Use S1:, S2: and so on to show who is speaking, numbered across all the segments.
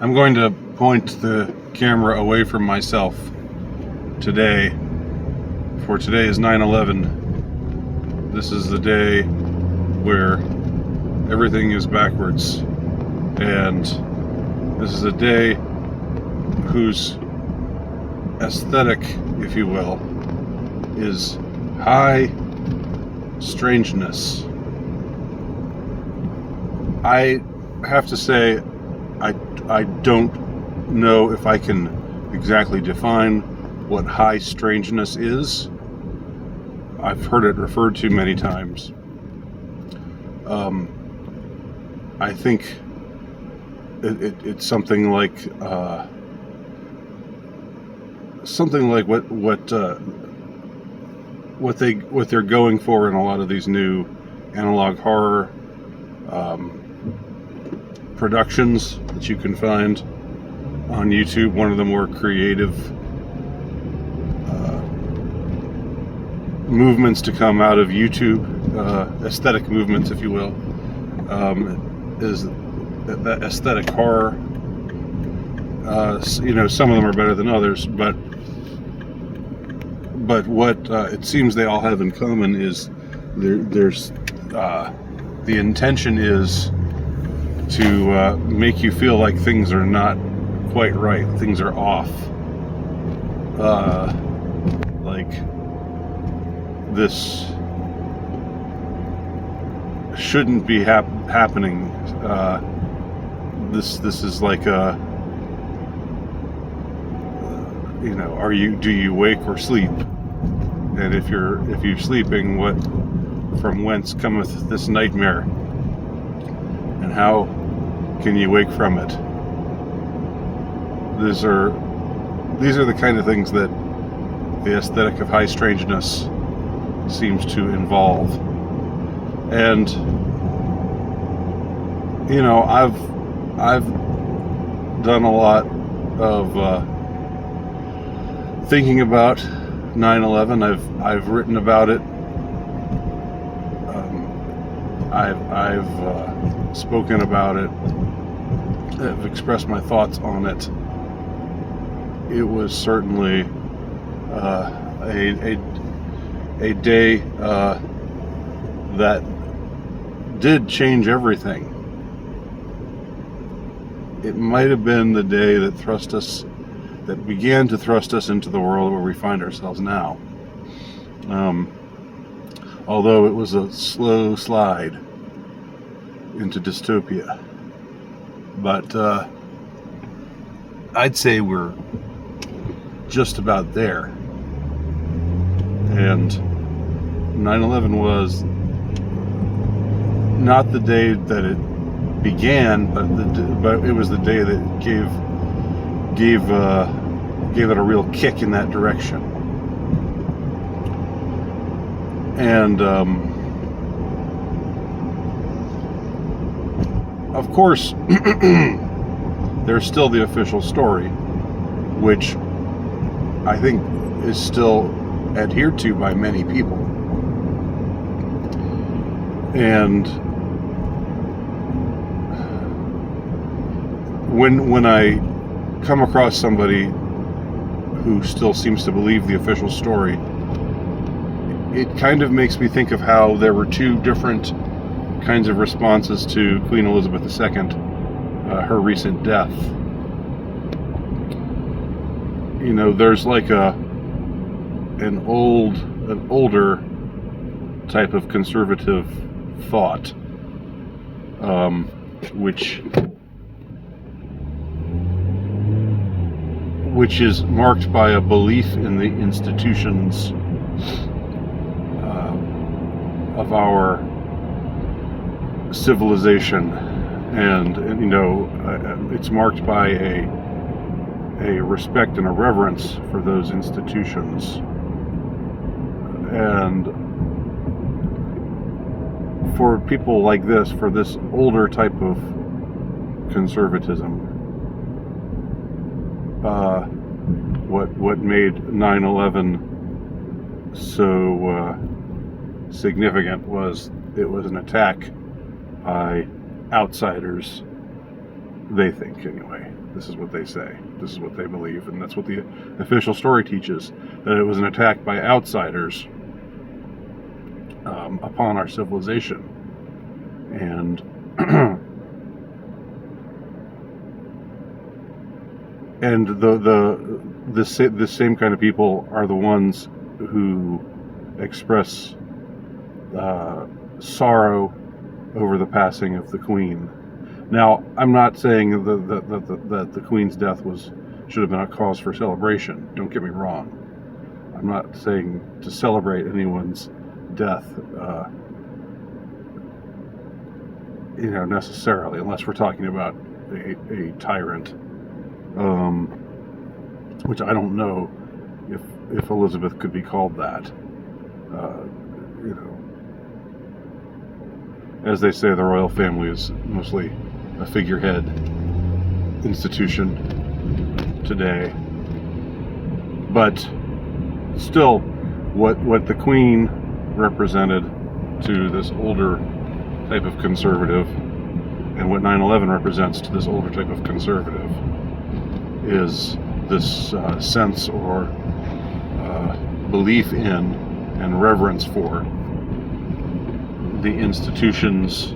S1: I'm going to point the camera away from myself today, for today is 9/11. This is the day where everything is backwards, and this is a day whose aesthetic, if you will, is high strangeness. I have to say, I don't know if I can exactly define what high strangeness is. I've heard it referred to many times. I think it's something like what they're going for in a lot of these new analog horror productions that you can find on YouTube. One of the more creative movements to come out of YouTube, aesthetic movements, if you will, is that aesthetic horror. Some of them are better than others, but what it seems they all have in common is there's the intention is to make you feel like things are not quite right, things are off, like this shouldn't be happening. This is like a do you wake or sleep? And if you're sleeping, from whence cometh this nightmare? And how can you wake from it? These are the kind of things that the aesthetic of high strangeness seems to involve. And I've done a lot of thinking about 9/11. I've written about it. I've spoken about it. I've expressed my thoughts on it. It was certainly a day that did change everything. It might have been the day that began to thrust us into the world where we find ourselves now. Although it was a slow slide into dystopia. But I'd say we're just about there. And 9/11 was not the day that it began, but it was the day that gave it a real kick in that direction. And of course, there's still the official story, which I think is still adhered to by many people. And when I come across somebody who still seems to believe the official story, it kind of makes me think of how there were two different kinds of responses to Queen Elizabeth II, her recent death. There's like an older type of conservative thought, which is marked by a belief in the institutions of our civilization, and it's marked by a respect and a reverence for those institutions. And for people like this, for this older type of conservatism, what made 9/11 so significant was it was an attack by outsiders They think, anyway. This is what they say. This is what they believe, and that's what the official story teaches, that it was an attack by outsiders upon our civilization. And and the same kind of people are the ones who express sorrow over the passing of the Queen. Now, I'm not saying that the Queen's death should have been a cause for celebration. Don't get me wrong. I'm not saying to celebrate anyone's death, necessarily, unless we're talking about a tyrant, which I don't know if Elizabeth could be called that. As they say, the royal family is mostly a figurehead institution today. But still, what the Queen represented to this older type of conservative, and what 9/11 represents to this older type of conservative, is this sense or belief in and reverence for the institutions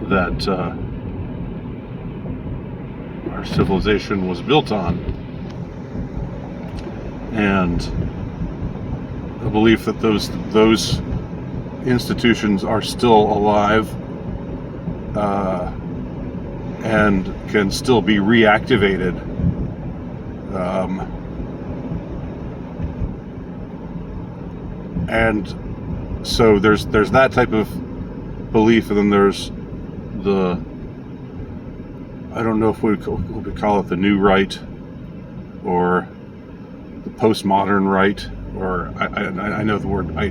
S1: that our civilization was built on, and a belief that those institutions are still alive and can still be reactivated. And so there's that type of belief, and then there's I don't know if we could call it the new right or the postmodern right, or I know the word, I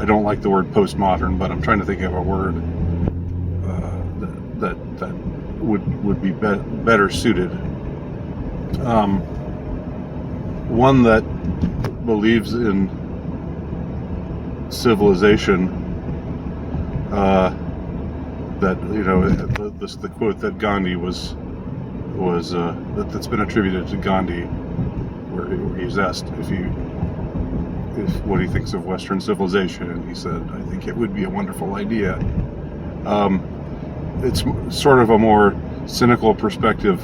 S1: don't like the word postmodern, but I'm trying to think of a word that would be better suited. One that believes in civilization, that the quote that Gandhi was that's been attributed to Gandhi, where he's asked what he thinks of Western civilization, and he said, "I think it would be a wonderful idea." It's sort of a more cynical perspective.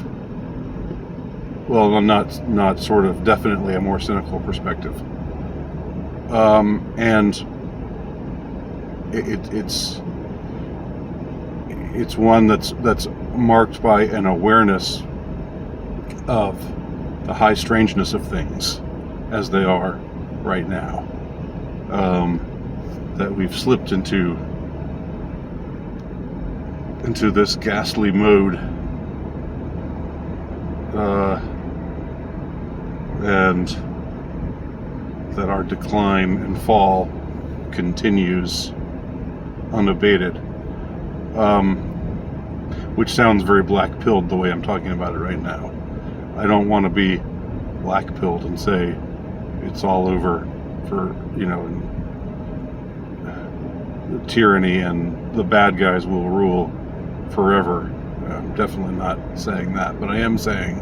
S1: Well, not sort of, definitely a more cynical perspective. And it's one that's marked by an awareness of the high strangeness of things as they are right now, that we've slipped into this ghastly mode, and that our decline and fall continues unabated, which sounds very black-pilled the way I'm talking about it right now. I don't want to be black-pilled and say it's all over for, tyranny and the bad guys will rule forever. I'm definitely not saying that, but I am saying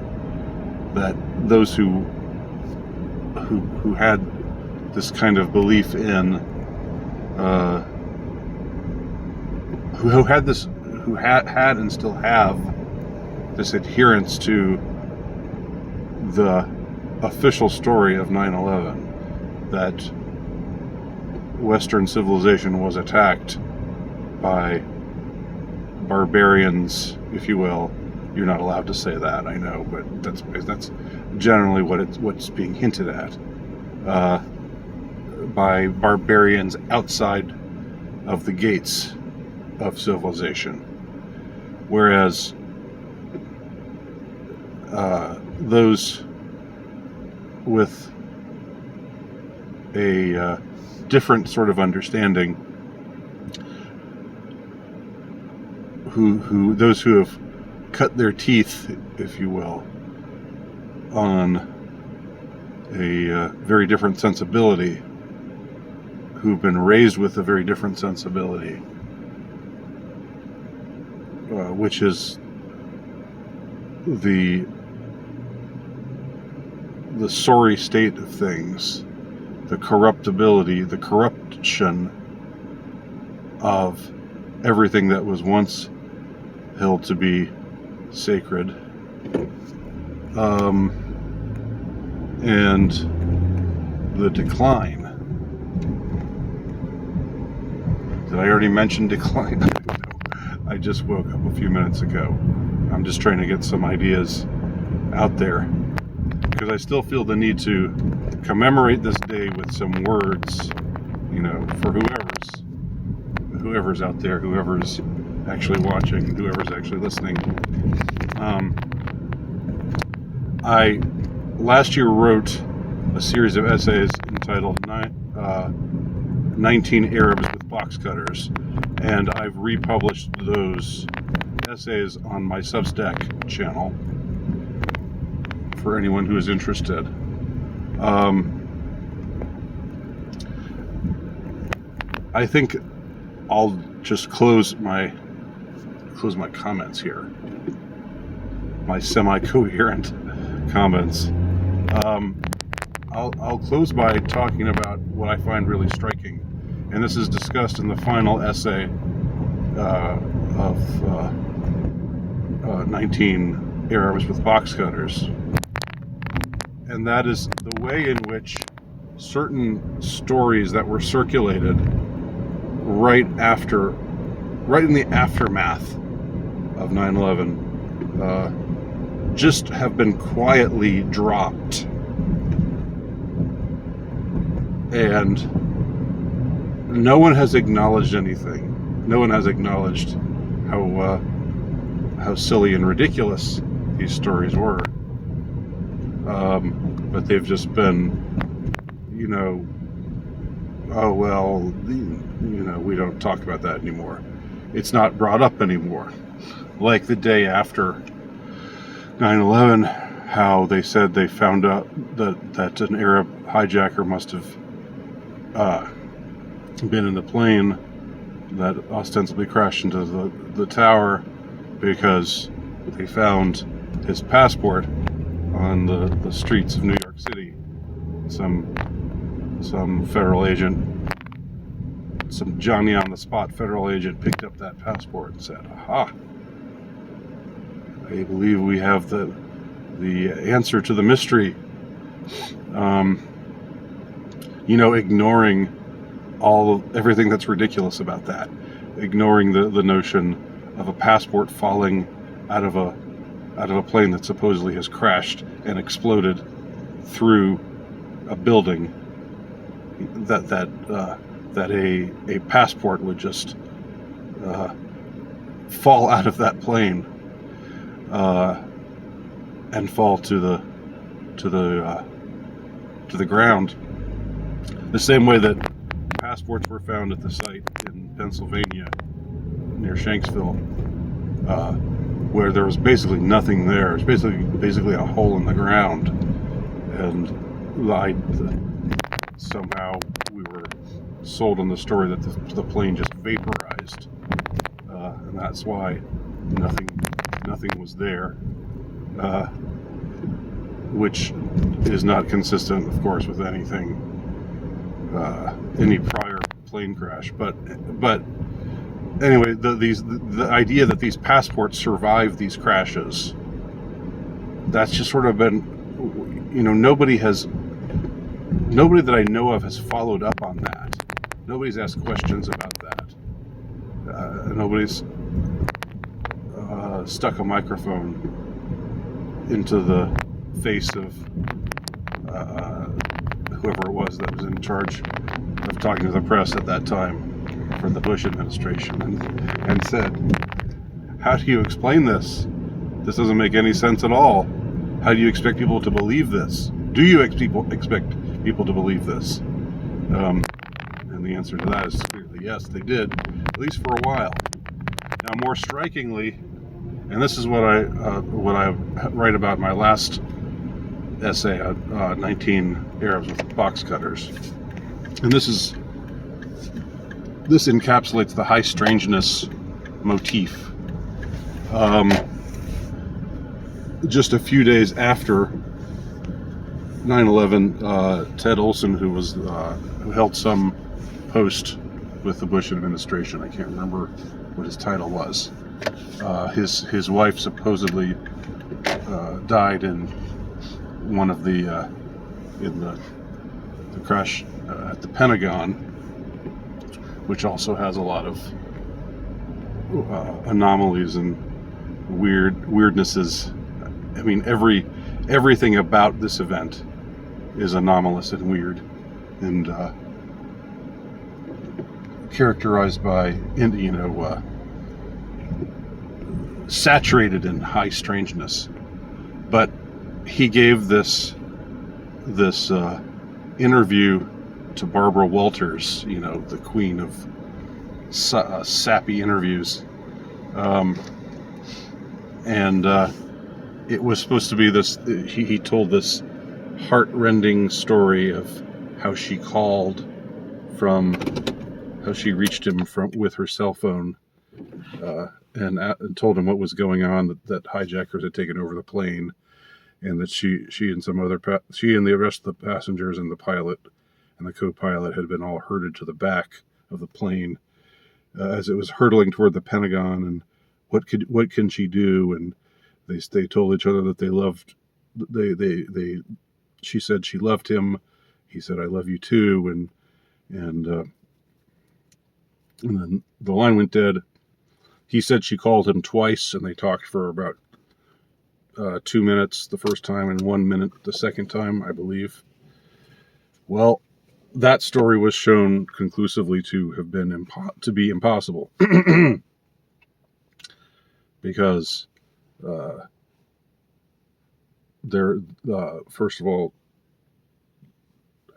S1: that those who had this kind of belief in, who had and still have this adherence to the official story of 9/11, that Western civilization was attacked by barbarians, if you will. You're not allowed to say that, I know, but that's generally what's being hinted at, by barbarians outside of the gates of civilization, whereas those with a different sort of understanding, those who have cut their teeth, if you will, on a very different sensibility, who've been raised with a very different sensibility, which is the sorry state of things, the corruptibility, the corruption of everything that was once held to be sacred, and the decline. Did I already mention decline? I don't know. I just woke up a few minutes ago. I'm just trying to get some ideas out there, because I still feel the need to commemorate this day with some words, for whoever's out there, whoever's actually watching, whoever's actually listening. I last year wrote a series of essays entitled 19 Arabs with Box Cutters, and I've republished those essays on my Substack channel for anyone who is interested. I think I'll just close my comments here, my semi-coherent comments. I'll close by talking about what I find really striking, and this is discussed in the final essay of 19 Arabs with Box Cutters, and that is the way in which certain stories that were circulated right in the aftermath of 9/11 just have been quietly dropped, and no one has acknowledged anything. No one has acknowledged how silly and ridiculous these stories were, but they've just been, oh well, we don't talk about that anymore. It's not brought up anymore. Like the day after 9/11, how they said they found out that an Arab hijacker must have been in the plane that ostensibly crashed into the tower, because they found his passport on the streets of New York City. Some federal agent, some Johnny-on-the-spot federal agent picked up that passport and said, aha, I believe we have the answer to the mystery. Ignoring everything that's ridiculous about that, ignoring the notion of a passport falling out of a plane that supposedly has crashed and exploded through a building, that a passport would just fall out of that plane and fall to the ground, the same way that passports were found at the site in Pennsylvania near Shanksville, where there was basically nothing there. It was basically a hole in the ground, and somehow we were sold on the story that the plane just vaporized, and that's why nothing was there, which is not consistent, of course, with anything, any prior plane crash. But anyway, the idea that these passports survive these crashes, that's just sort of been, nobody that I know of has followed up on that. Nobody's asked questions about that. Nobody's stuck a microphone into the face of whoever it was that was in charge of talking to the press at that time for the Bush administration, and said, how do you explain this? This doesn't make any sense at all. How do you expect people to believe this? Do you expect people to believe this? And the answer to that is clearly yes, they did, at least for a while. Now, more strikingly, and this is what I write about in my last essay, 19 Arabs with Box Cutters, and this encapsulates the high strangeness motif. just a few days after 9/11, Ted Olson, who held some post with the Bush administration, I can't remember what his title was. His wife supposedly died in one of the crash at the Pentagon, which also has a lot of anomalies and weirdnesses. I mean, everything about this event is anomalous and weird, and characterized by, saturated in high strangeness. But he gave this interview to Barbara Walters, the queen of sappy interviews, and it was supposed to be this. He told this heart-rending story of how she reached him with her cell phone, and told him what was going on, that hijackers had taken over the plane, and that she and the rest of the passengers and the pilot and the co-pilot had been all herded to the back of the plane as it was hurtling toward the Pentagon. And what can she do? And they told each other that they loved. She said she loved him. He said, "I love you too." And then the line went dead. He said she called him twice, and they talked for about 2 minutes the first time and 1 minute the second time, I believe. Well, that story was shown conclusively to have been to be impossible, because first of all,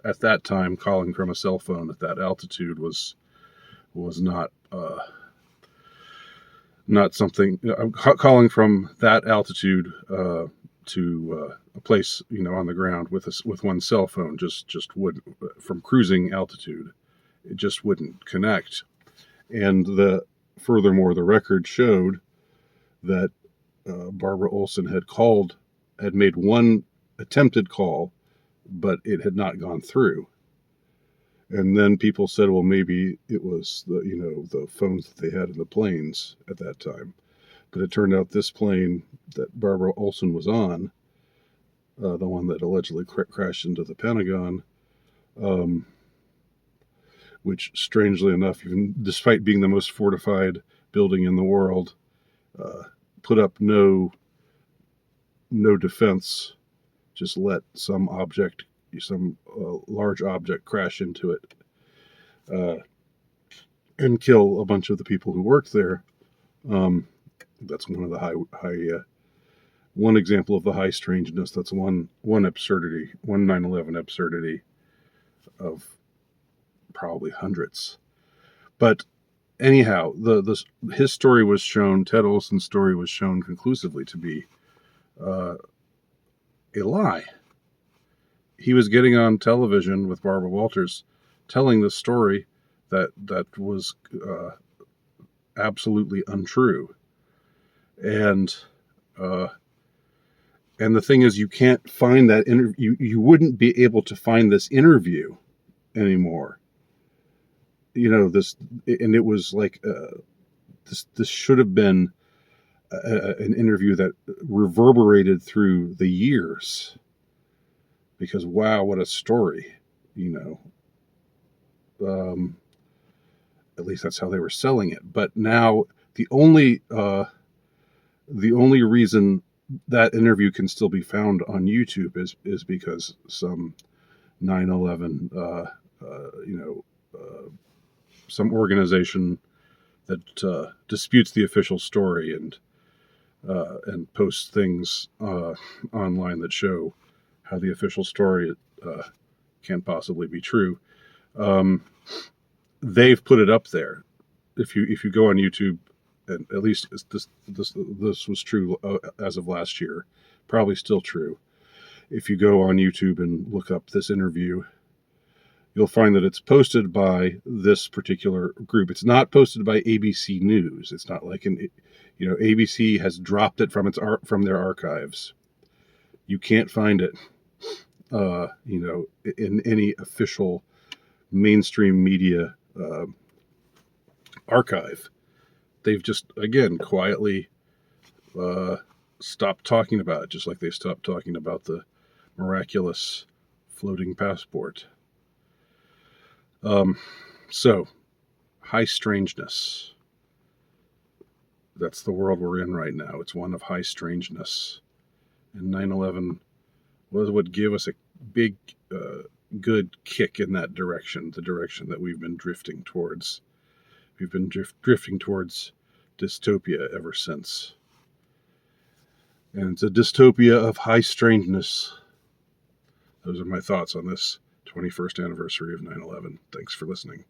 S1: at that time, calling from a cell phone at that altitude was not something. Calling from that altitude to a place on the ground with one cell phone just would, from cruising altitude, it just wouldn't connect. And furthermore, the record showed that Barbara Olson had made one attempted call, but it had not gone through. And then people said, well, maybe it was the phones that they had in the planes at that time. But it turned out this plane that Barbara Olson was on, the one that allegedly crashed into the Pentagon, which, strangely enough, even despite being the most fortified building in the world, put up no defense, just let some large object crash into it and kill a bunch of the people who worked there. That's one of the one example of the high strangeness. That's one absurdity, one 9/11 absurdity of probably hundreds. But anyhow, his story was shown, Ted Olson's story was shown conclusively to be a lie. He was getting on television with Barbara Walters, telling this story that was absolutely untrue. And the thing is, you can't find that interview. You wouldn't be able to find this interview anymore. And it was like this should have been an interview that reverberated through the years, because wow, what a story, at least that's how they were selling it. But now the only reason that interview can still be found on YouTube is because some 9/11 some organization that disputes the official story and posts things online that show how the official story can't possibly be true. They've put it up there. If you go on YouTube, and at least this was true as of last year, probably still true. If you go on YouTube and look up this interview, you'll find that it's posted by this particular group. It's not posted by ABC News. It's not like ABC has dropped it from their archives. You can't find it, in any official mainstream media archive. They've just, again, quietly stopped talking about it, just like they stopped talking about the miraculous floating passport. So, high strangeness. That's the world we're in right now. It's one of high strangeness. And 9/11 was what gave us a big, good kick in that direction, the direction that we've been drifting towards. We've been drifting towards dystopia ever since. And it's a dystopia of high strangeness. Those are my thoughts on this 21st anniversary of 9/11. Thanks for listening.